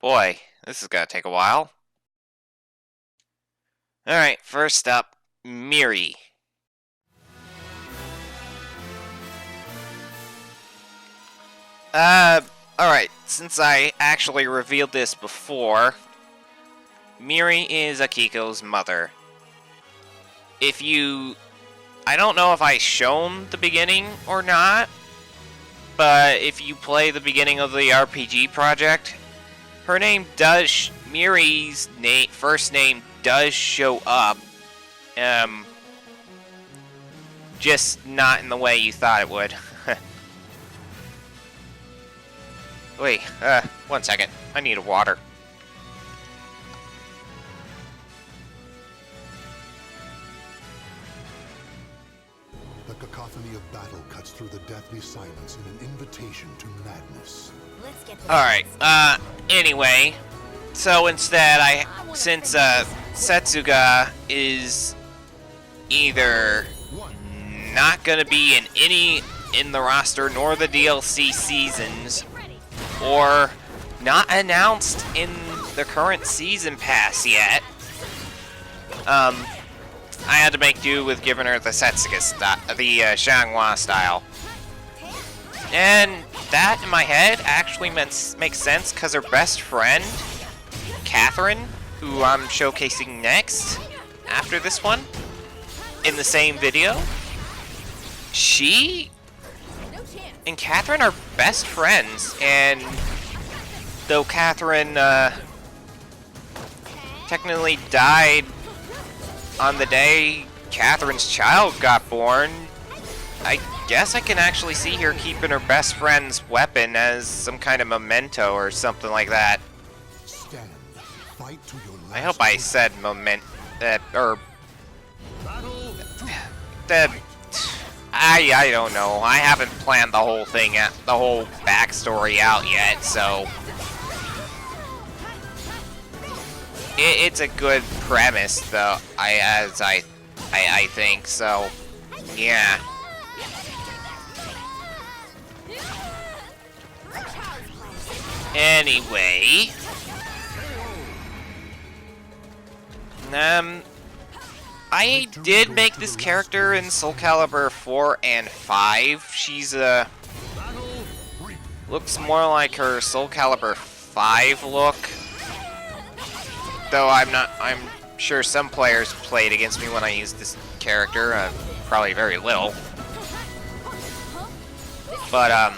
Boy, this is gonna take a while. Alright, first up, Miri. Alright, since I actually revealed this before, Miri is Akiko's mother. I don't know if I shown the beginning or not, but if you play the beginning of the RPG project, her name does, Miri's first name does show up, just not in the way you thought it would. Wait, 1 second, I need a water. The cacophony of battle cuts through the deathly silence in an invitation to madness. Let's get Alright, anyway, so instead, since Setsuga is either not gonna be in the roster nor the DLC seasons, or not announced in the current season pass yet, I had to make do with giving her the Setsuga the Xianghua style. And that, in my head, actually makes sense, because her best friend, Katherine, who I'm showcasing next, after this one, in the same video, she and Katherine are best friends, and though Katherine technically died on the day Katherine's child got born, I guess I can actually see her keeping her best friend's weapon as some kind of memento or something like that. Stand, fight to your last I hope I said I don't know. I haven't planned the whole thing, the whole backstory out yet, so it's a good premise, though. I think so. Yeah. Anyway, I did make this character in SoulCalibur 4 and 5. She's looks more like her SoulCalibur 5 look. Though I'm sure some players played against me when I used this character, probably very little. But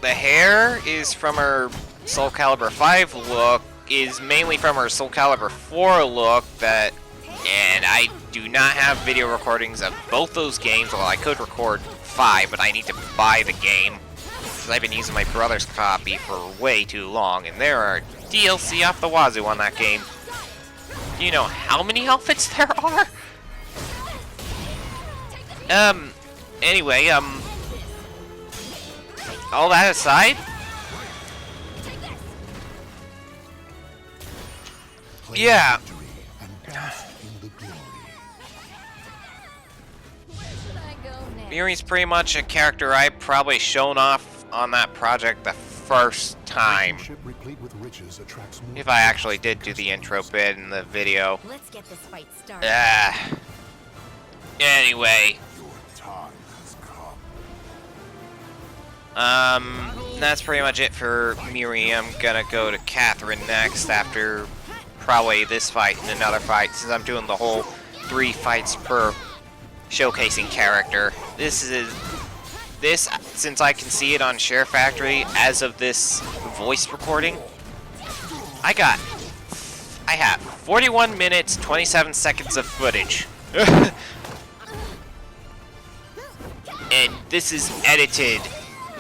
the hair is from her SoulCalibur 5 look, is mainly from her SoulCalibur 4 look, and I do not have video recordings of both those games. Well, I could record 5, but I need to buy the game, because I've been using my brother's copy for way too long, and there are DLC off the wazoo on that game. Do you know how many outfits there are? Anyway, all that aside, yeah. Miri's pretty much a character I probably shown off on that project the first time. If I actually did do the intro bit in the video. Let's get this fight started. Anyway. That's pretty much it for Miri. I'm gonna go to Katherine next after probably this fight and another fight, since I'm doing the whole 3 fights per showcasing character. This, since I can see it on SHAREfactory as of this voice recording, I have 41 minutes, 27 seconds of footage. And this is edited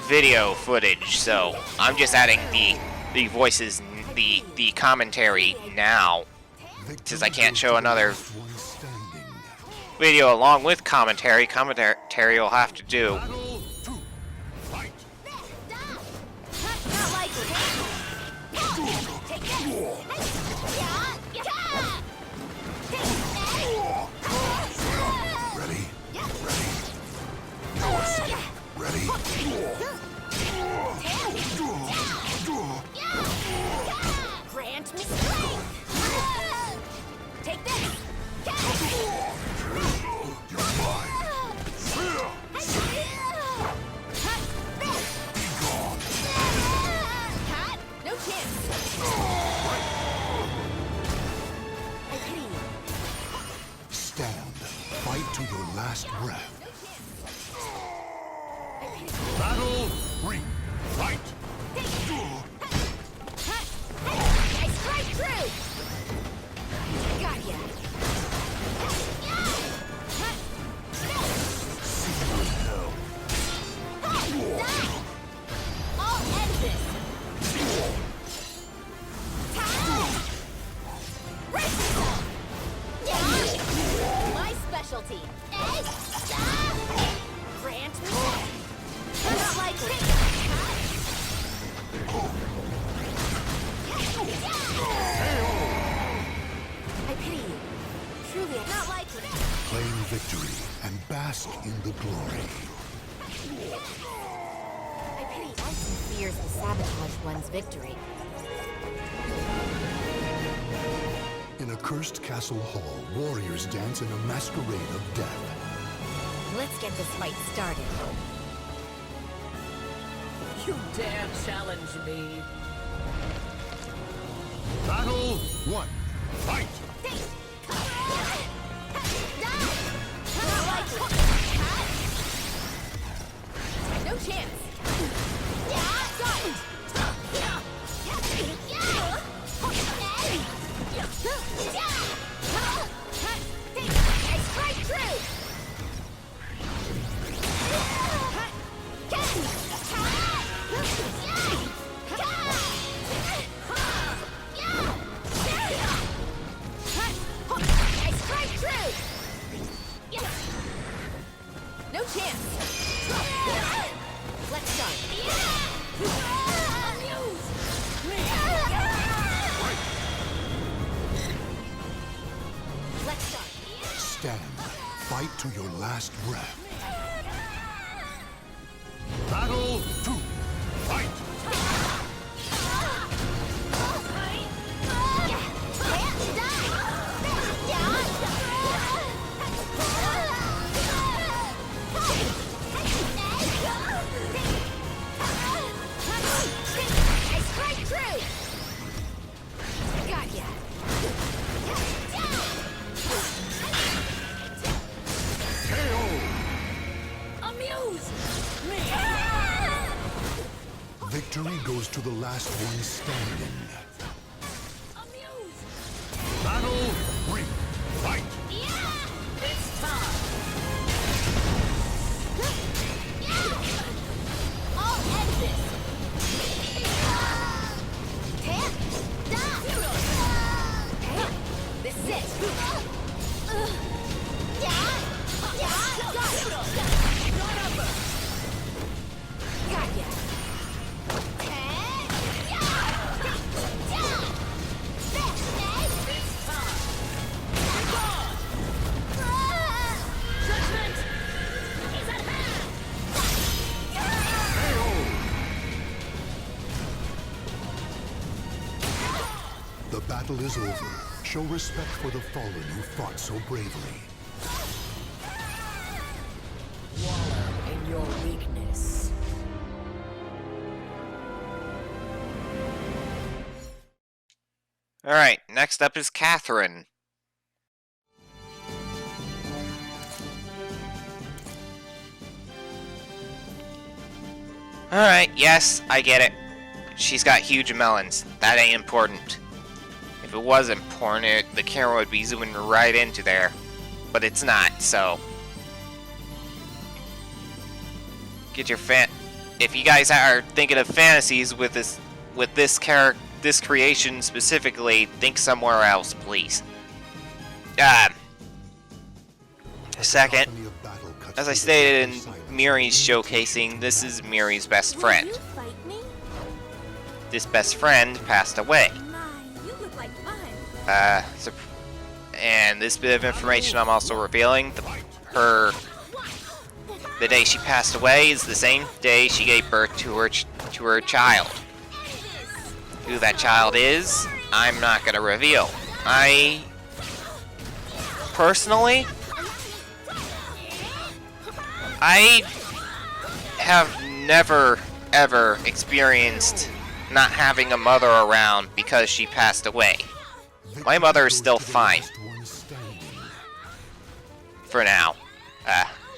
video footage, so I'm just adding the voices, the commentary now, since I can't show another video along with commentary. Commentary will have to do. last breath. Battle 3. Fight! I strike true! Got ya! I'll end this! My specialty! Grant me! Not likely! I pity you. Truly, not likely. Claim victory and bask in the glory. I pity Dyson fears to sabotage one's victory. In a cursed castle hall, warriors dance in a masquerade of death. Let's get this fight started. You dare challenge me? Battle 1. Fight! No chance. I strike true. I strike true. No chance. Let's start. Let's start. Stand. Fight to your last breath. Battle 2. Fight! I strike true. Got ya. KO! Amuse me! Victory goes to the last one standing. Amuse! Battle 3. Fight! It's time! I'll end this. This is it. Got ya. Judgment is at hand! The battle is over. Show respect for the fallen who fought so bravely. Wallow in your weakness. Alright, next up is Katherine. Alright, yes, I get it. She's got huge melons. That ain't important. If it was important, the camera would be zooming right into there. But it's not, so... Get your if you guys are thinking of fantasies with this creation specifically, think somewhere else, please. Second, as I stated in Miri's showcasing, this is Miri's best friend. Will you fight me? This best friend passed away. My, you look like fun. And this bit of information I'm also revealing, the day she passed away is the same day she gave birth to her child. Who that child is, I'm not gonna reveal. I personally, I have never ever experienced not having a mother around because she passed away. My mother is still fine. For now.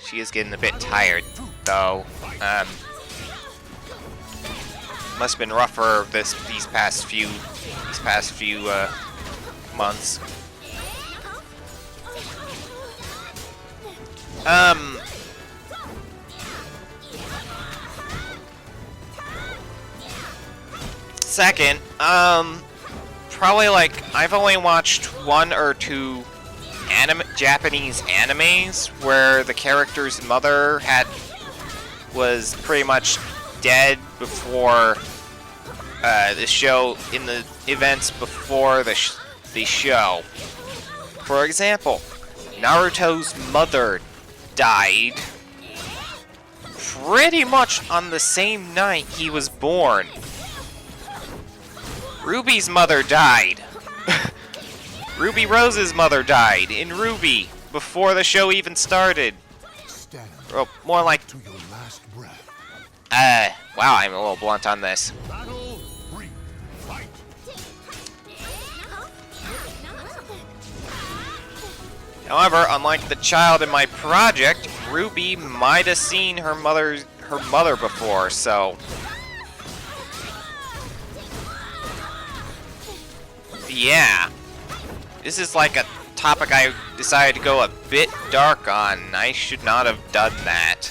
She is getting a bit tired, though. Must have been rough for these past few months. Second, probably like I've only watched 1 or 2 Japanese animes where the character's mother was pretty much dead before the show, in the events before the show. For example, Naruto's mother died pretty much on the same night he was born. Ruby's mother died. Ruby Rose's mother died in RWBY before the show even started. Stand Or more like, to your last breath. wow, I'm a little blunt on this. Battle 3. Fight. However, unlike the child in my project, Ruby might have seen her mother before, so yeah. This is like a topic I decided to go a bit dark on. I should not have done that.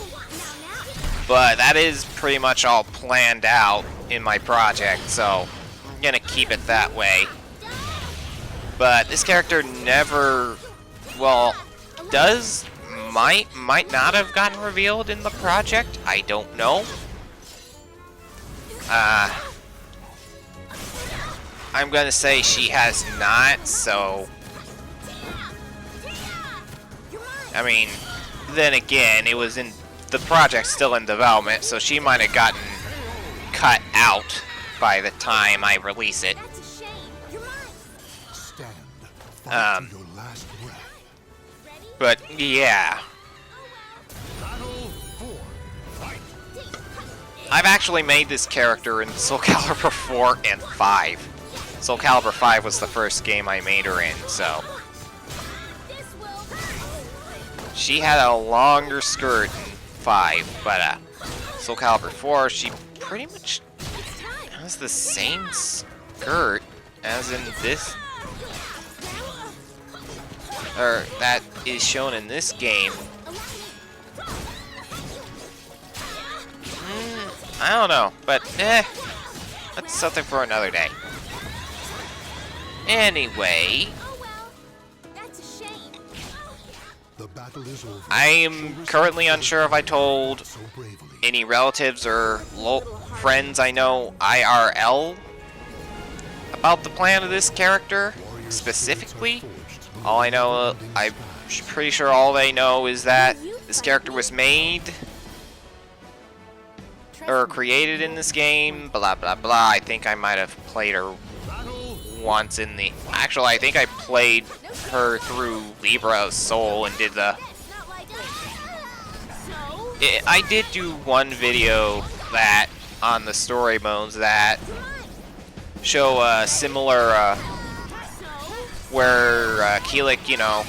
But that is pretty much all planned out in my project, so I'm gonna keep it that way. But this character never, well, might not have gotten revealed in the project. I don't know. I'm gonna say she has not, so I mean, then again, it was in the project's still in development, so she might have gotten cut out by the time I release it. That's a shame. You're mine. Stand. Fight Um, to your last breath. But yeah, Battle 4. Fight. I've actually made this character in SoulCalibur 4 and 5. SoulCalibur 5 was the first game I made her in, so This will hurt. she had a longer skirt in 5, but SoulCalibur 4, she pretty much has the same skirt as in this, or that is shown in this game. I don't know, but that's something for another day. Anyway, Oh well. That's a shame. The battle is over. I am currently unsure if I told So bravely. any relatives or friends I know IRL about the plan of this character specifically. All I know, I'm pretty sure all they know is that this character was made or created in this game, blah blah blah. I think I might have played her once in the... Actually, I think I played her through Libra's Soul and did the... It's not like us. So, I did do one video that on the story modes that show a similar where Keelik, you know,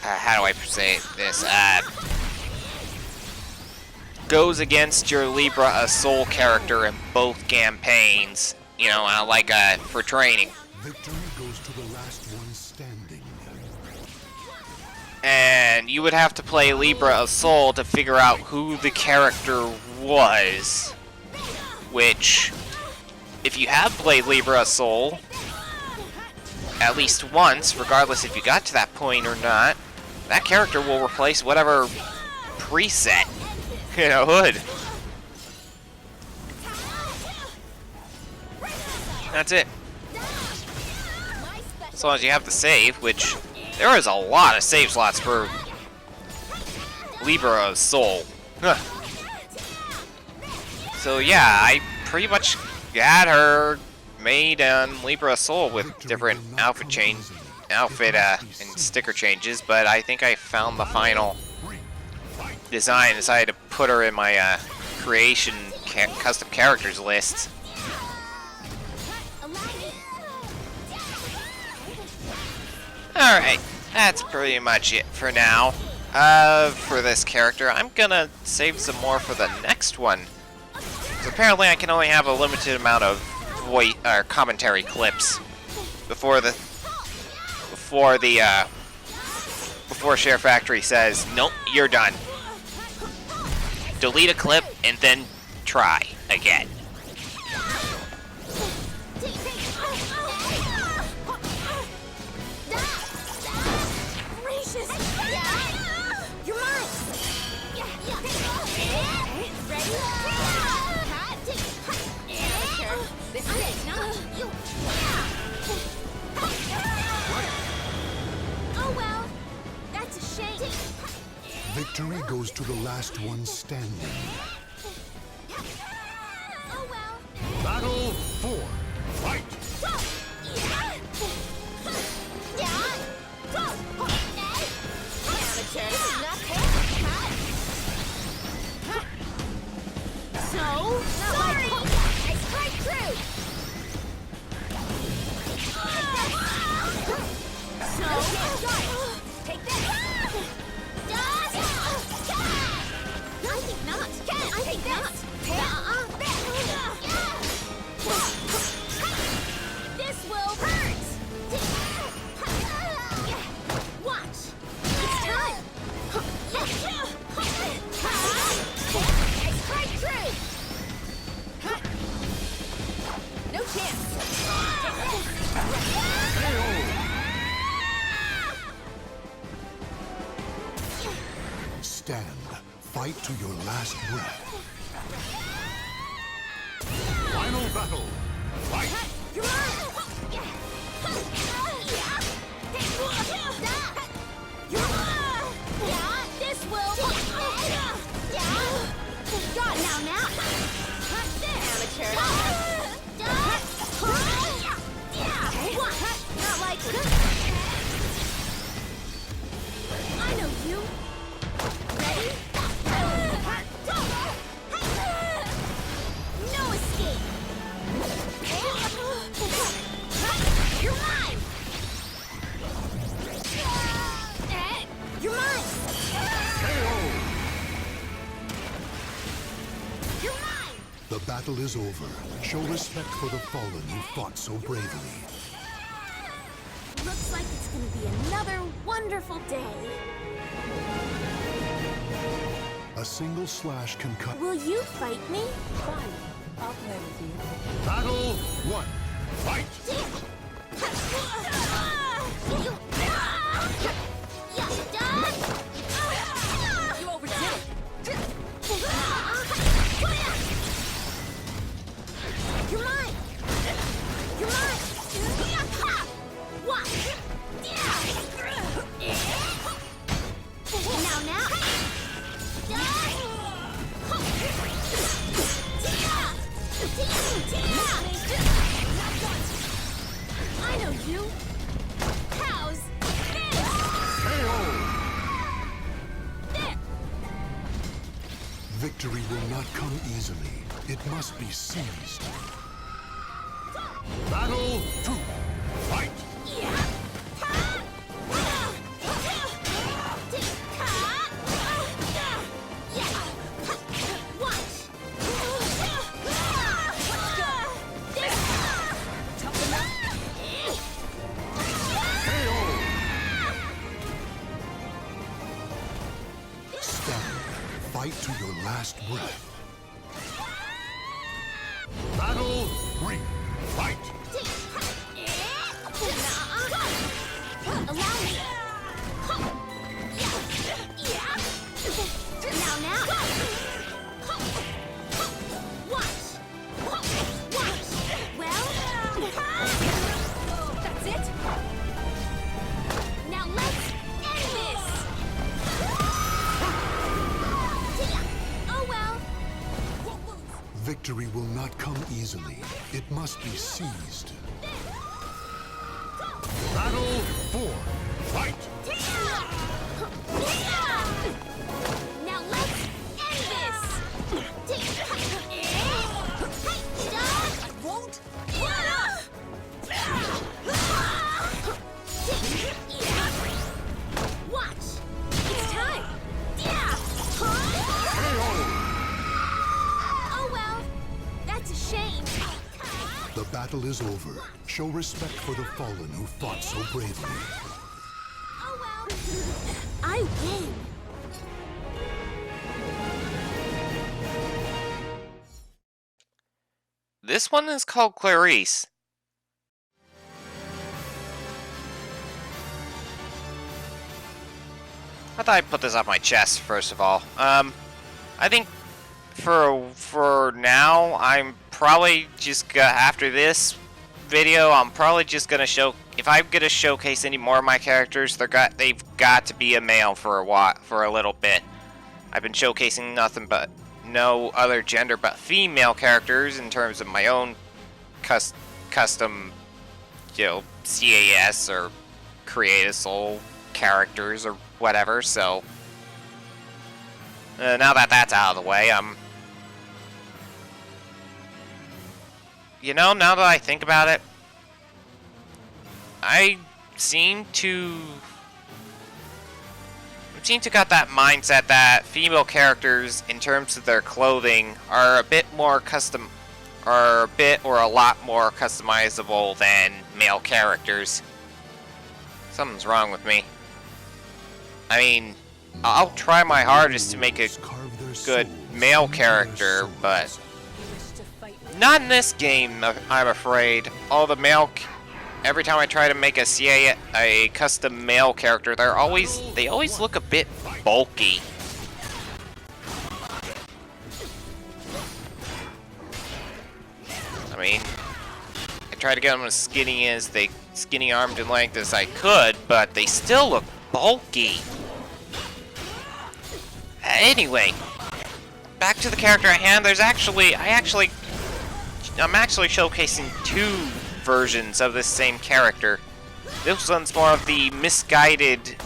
how do I say this? Goes against your Libra Soul character in both campaigns, you know, like for training. Victory goes to the last one standing. And you would have to play Libra Soul to figure out who the character was. Which, if you have played Libra Soul at least once, regardless if you got to that point or not, that character will replace whatever preset in a hood. That's it. As long as you have the save, which there is a lot of save slots for Libra Soul. Huh. So yeah, I pretty much got her made on Libra Soul with different outfit and sticker changes, but I think I found the final design. Decided to put her in my creation custom characters list. Alright, that's pretty much it for now. For this character, I'm gonna save some more for the next one. So apparently I can only have a limited amount of voice or commentary clips before SHAREfactory says, nope, you're done. Delete a clip and then try again. Gracious! You're mine! Ready? This is not you. Oh well, that's a shame. Victory goes to the last one standing. Oh well. Battle 4. Fight! Sorry! I strike through! Take this! I think not! I think not! This will hurt! Watch! It's time! I strike through! No chance! Stand. Fight to your last breath. Final battle! Fight! You're mine! This will... God, now! Amateur. Not likely. I know you. Ready? No escape. You're mine. You're mine. You're mine. The battle is over. Show respect for the fallen who fought so bravely. Looks like it's gonna be another wonderful day. A single slash can cut. Will you fight me? Fine. I'll play with you. Battle 1. Fight! You overdid it. You're mine. You're mine. What? Now. I know you. How's this? There. Victory will not come easily. It must be seized. Battle 2. Fight! Stand. Fight to your last breath. Battle 3. Fight! Allow me. Now. Watch. Well, that's it. Now let's end this. Oh well. Victory will not come easily. It must be seized. Battle 4. Fight! Now let's end this. Won't. battle is over, show respect for the fallen who fought so bravely. Oh well. I win. This one is called Clairesse. I thought I'd put this on my chest first of all. I think for now, I'm probably just after this video, I'm probably just gonna if I'm gonna showcase any more of my characters, they've got to be a male for a little bit. I've been showcasing nothing but no other gender but female characters in terms of my own custom, CAS or Creative Soul characters or whatever. So now that that's out of the way, now that I think about it, I seem to got that mindset that female characters, in terms of their clothing, are a bit more custom, or a lot more customizable than male characters. Something's wrong with me. I mean, I'll try my hardest to make a good male character, but not in this game, I'm afraid. All the every time I try to make a custom male character, they always look a bit bulky. I mean, I try to get them as skinny armed and length as I could, but they still look bulky. Anyway, back to the character at hand. I'm actually showcasing two versions of this same character. This one's more of the misguided,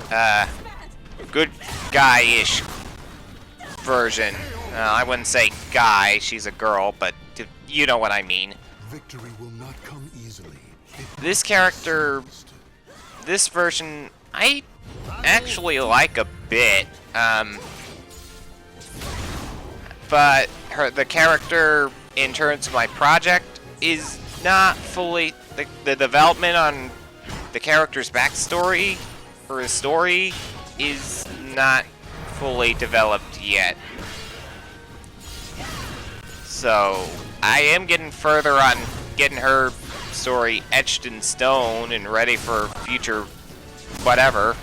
good guy-ish version. I wouldn't say guy, she's a girl, but you know what I mean. Victory will not come easily. This character, this version, I actually like a bit. But the character, in terms of my project, is not fully... The development on the character's backstory, or his story, is not fully developed yet. So, I am getting further on getting her story etched in stone and ready for future whatever,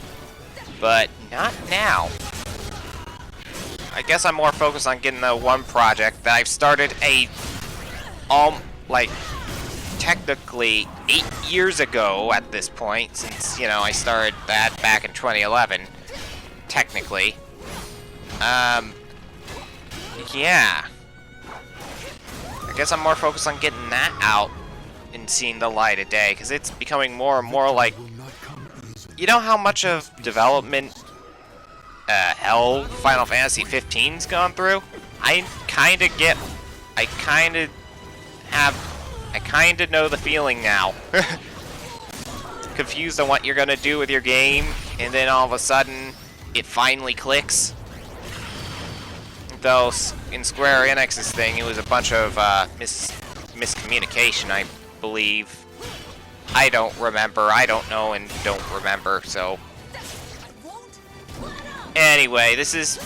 but not now. I guess I'm more focused on getting the one project that I've started technically 8 years ago at this point, since, I started that back in 2011, technically. Yeah. I guess I'm more focused on getting that out and seeing the light of day, because it's becoming more and more like... You know how much of development hell Final Fantasy 15's gone through? I kind of know the feeling now. Confused on what you're gonna do with your game, and then all of a sudden, it finally clicks. Though, in Square Enix's thing, it was a bunch of miscommunication, I believe. I don't remember, I don't know, and don't remember, so... Anyway, this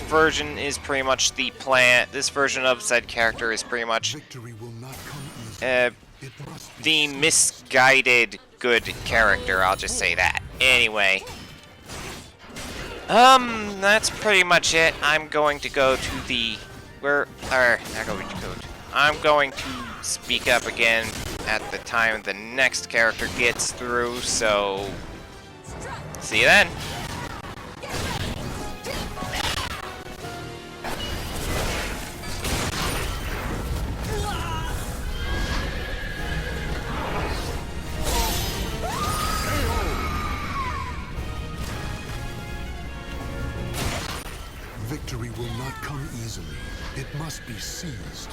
version is pretty much the plan. This version of said character is pretty much the misguided good character. I'll just say that. Anyway, that's pretty much it. I'm going to go to the I'm going to speak up again at the time the next character gets through. So, see you then. Victory will not come easily. It must be seized.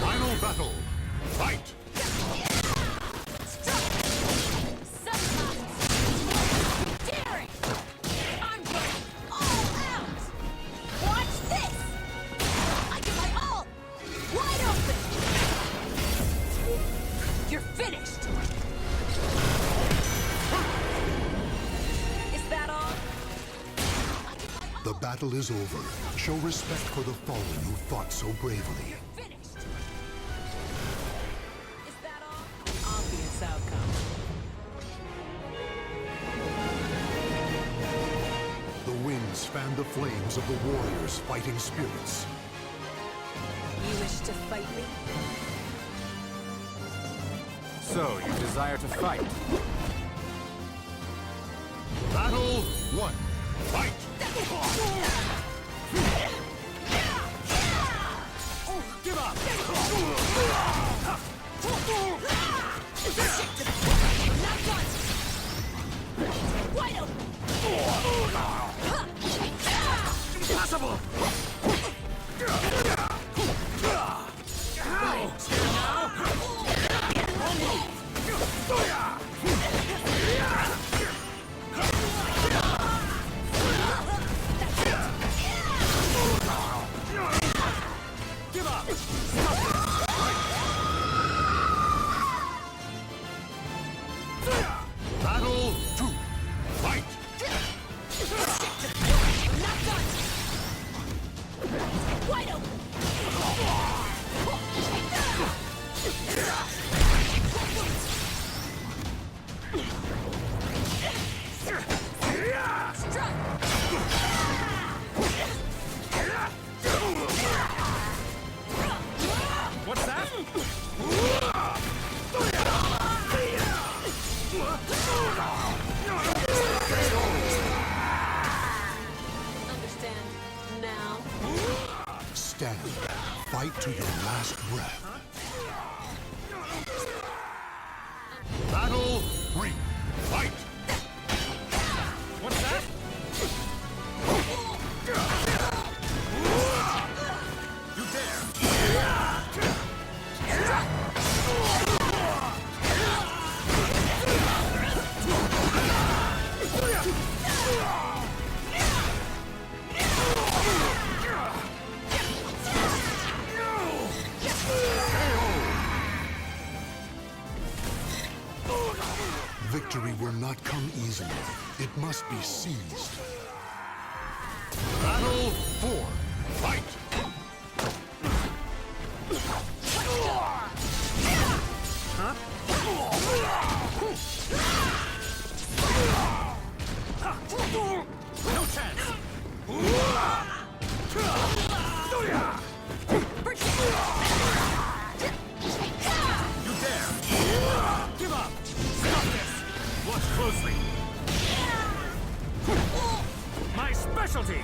Final battle. Fight! Daring! I'm going all out! Watch The battle is over. Show respect for the fallen who fought so bravely. Finished. Is that all? Obvious outcome. The winds fan the flames of the warriors' fighting spirits. You wish to fight me? So, you desire to fight? Battle 1. Fight! Give up! Not once. Wide open. Impossible! Give up! Battle 2. Fight! Not once. Wide open. What's that? Understand now? Stand. Fight to your last breath. Battle 3. Fight! What's that? You dare! Victory will not come easily. It must be seized. Battle 4. Fight! No chance! You dare! Give up! Stop this! Watch closely! My specialty!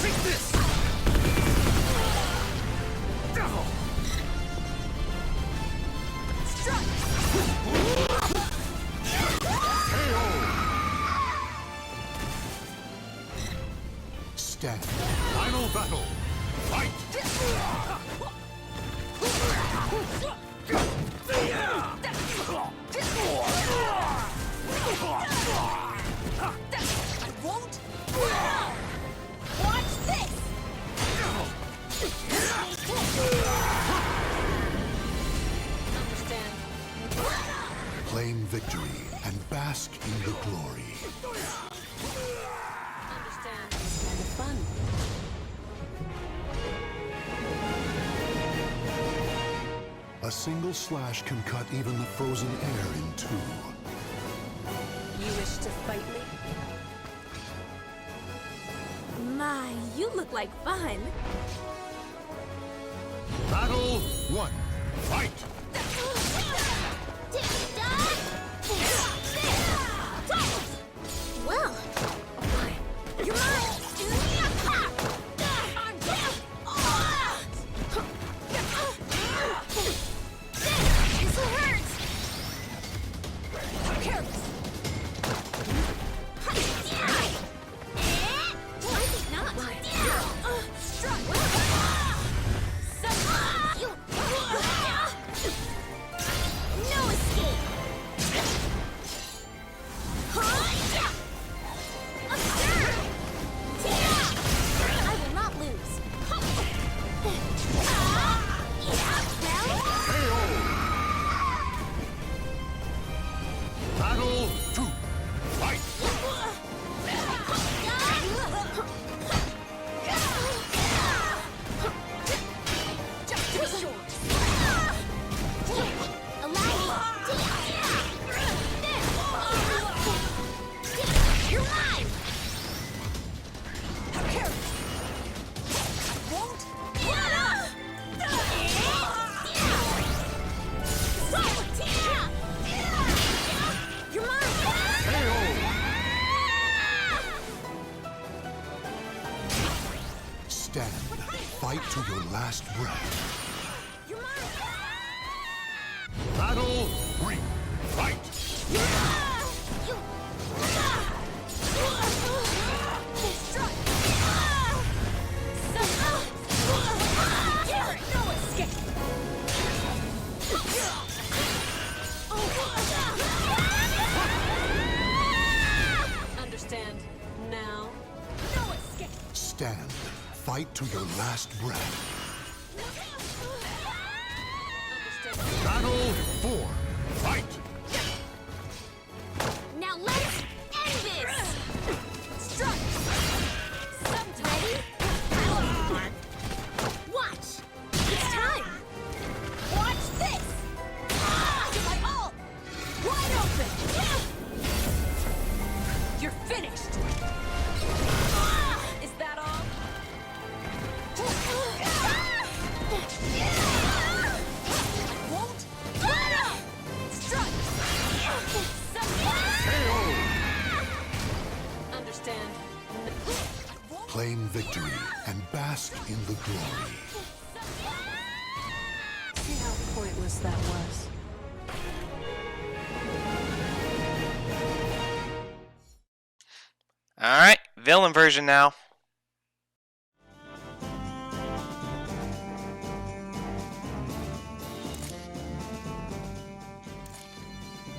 Take this! Devil! Stand. Final battle! Fight! I won't. Watch this. Understand? Claim victory and bask in the glory. Understand? It's kind of fun. A single slash can cut even the frozen air in two. You wish to fight me? My, you look like fun. Battle 1. Fight! Well, you're mine. This hurts. Careless. I think not. Struck. Stand. Fight to your last breath. Battle 3. Fight! Understand now? Stand. Fight to your last breath. Understand. Battle 4. Fight! Now let's end this! Strike! Ready? Watch! It's time! Watch this! Give my all! Wide open! You're finished! Is that all? Won't let up! Strike! Understand. Claim victory and bask in the glory. See how pointless that was. Alright, villain version now.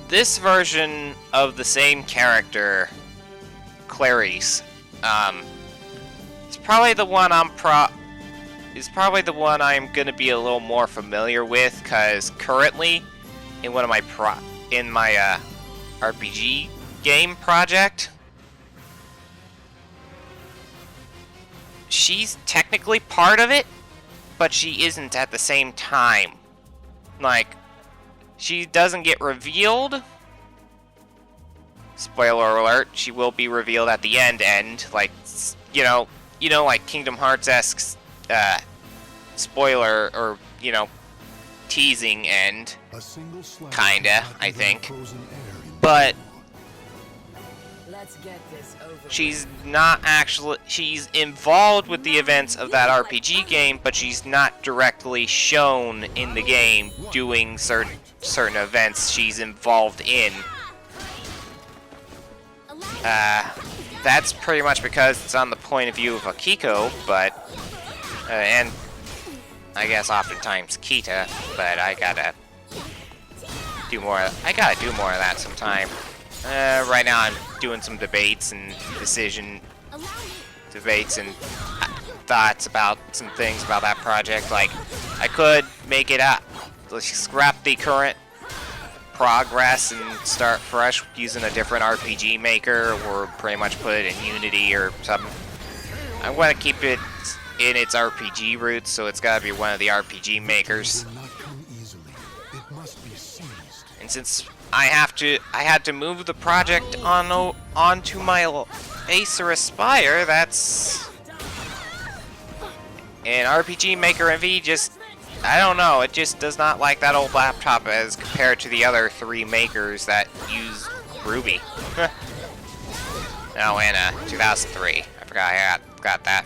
This version of the same character, Clairesse, is probably the one I'm gonna be a little more familiar with, cause currently in one of my RPG game project, she's technically part of it, but she isn't at the same time. Like, she doesn't get revealed. Spoiler alert, she will be revealed at the end, like, like Kingdom Hearts-esque, spoiler, or, teasing end. Kinda, I think. But Let's get this over. she's not actually, she's involved with the events of that RPG game, but she's not directly shown in the game doing certain events she's involved in. That's pretty much because it's on the point of view of Akiko, but, and I guess oftentimes Kita, but I gotta do more of that sometime. Right now I'm doing some debates and thoughts about some things about that project. Like, I could make it up, let's scrap the current progress and start fresh using a different RPG maker, or pretty much put it in Unity or something. I want to keep it in its RPG roots, so it's got to be one of the RPG makers. And since I had to move the project onto my Acer Aspire, that's an RPG Maker MV. Just, I don't know, it just does not like that old laptop as compared to the other 3 makers that use RWBY. No, in 2003. I forgot I got that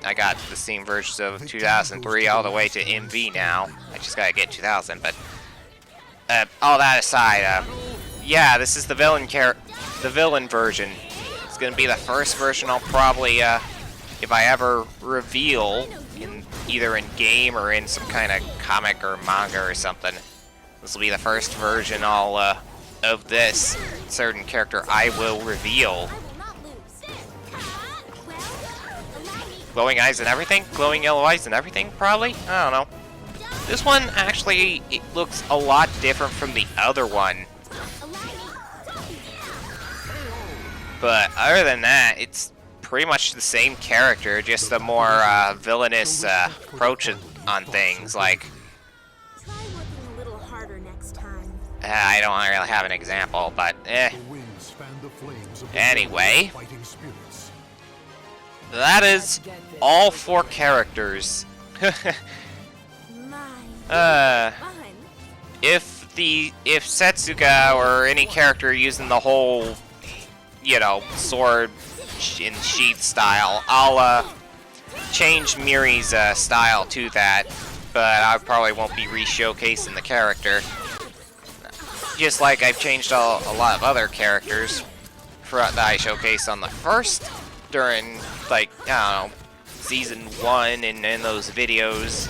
I got the Steam versions of 2003 all the way to MV now. I just gotta get 2000, but all that aside, yeah, this is the villain version. It's gonna be the first version I'll probably, if I ever reveal, either in game or in some kind of comic or manga or something. This will be the first version of this certain character I will reveal. Glowing eyes and everything? Glowing yellow eyes and everything, probably? I don't know. This one, actually, it looks a lot different from the other one. But other than that, it's pretty much the same character, just a more villainous approach on things. Like, Try working a little harder next time. I don't really have an example, but anyway, that is all 4 characters. Fun. If Setsuga or any character using the whole, sword in sheath style, changed Miri's style to that, but I probably won't be re-showcasing the character. Just like I've changed a lot of other characters that I showcased on the first, during, like, I don't know, Season 1 and in those videos.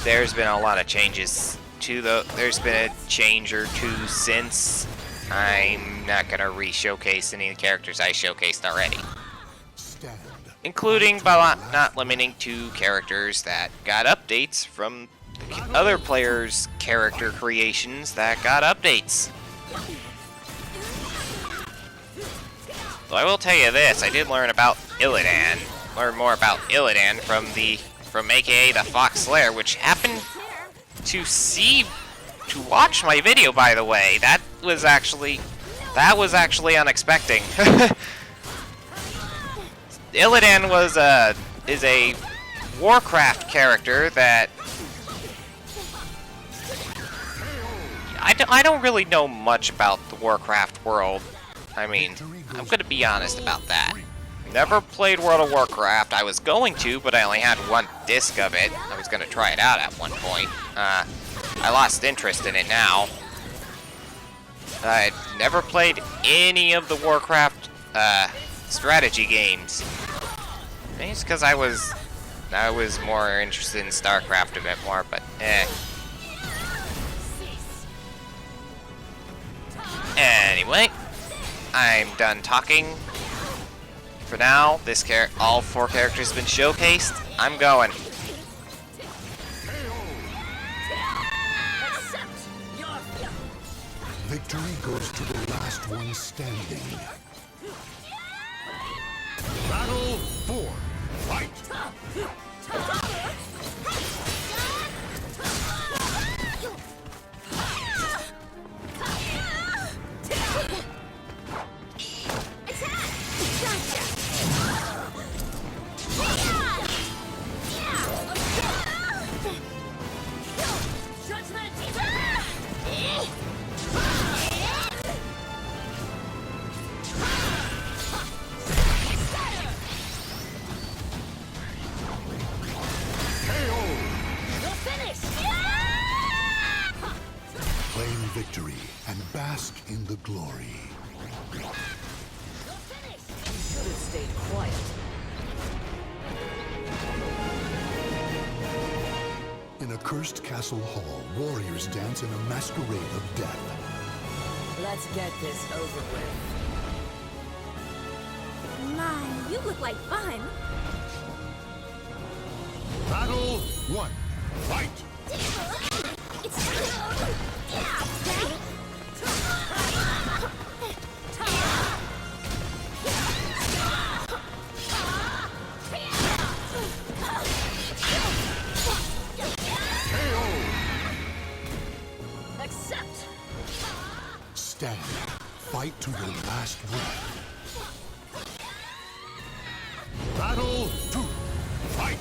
There's been a lot of changes to there's been a change or two since. I'm not gonna re-showcase any of the characters I showcased already. Stand. Including, but not limiting to, characters that got updates from other players' character creations that got updates. So I will tell you this, I did learn about Illidan, learn more about Illidan from AKA the Fox Slayer, which happened to watch my video, by the way. That was actually unexpected. Illidan is a Warcraft character that I don't really know much about the Warcraft world. I mean, I'm gonna be honest about that. Never played World of Warcraft. I was going to, but I only had one disc of it. I was gonna try it out at one point. I lost interest in it now. I'd never played any of the Warcraft strategy games. Maybe it's because I was more interested in StarCraft a bit more, but Anyway, I'm done talking. For now, all 4 characters have been showcased. I'm going. Victory goes to the last one standing. Battle 4. Fight! Claim victory and bask in the glory. You should have stayed quiet. In a cursed castle hall, warriors dance in a masquerade of death. Let's get this over with. My, you look like fun. Battle 1. Fight! It's time. Accept. Stand. Fight to your last breath. Battle 2. Fight!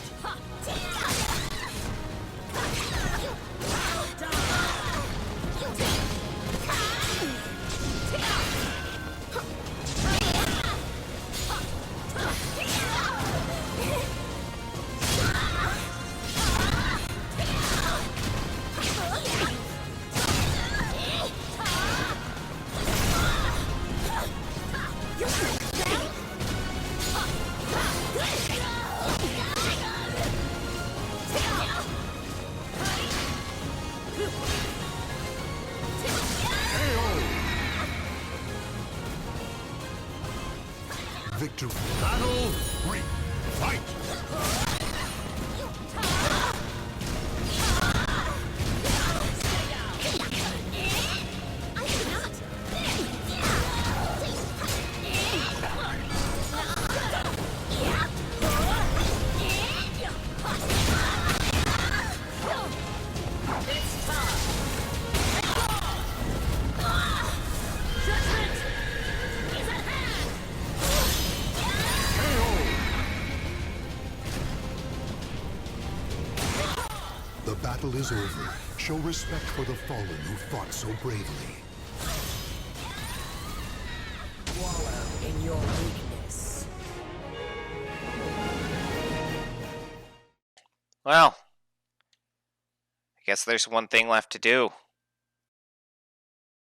Victory. Battle 3. Fight! The battle is over. Show respect for the fallen who fought so bravely. Wallow in your weakness. Well, I guess there's one thing left to do.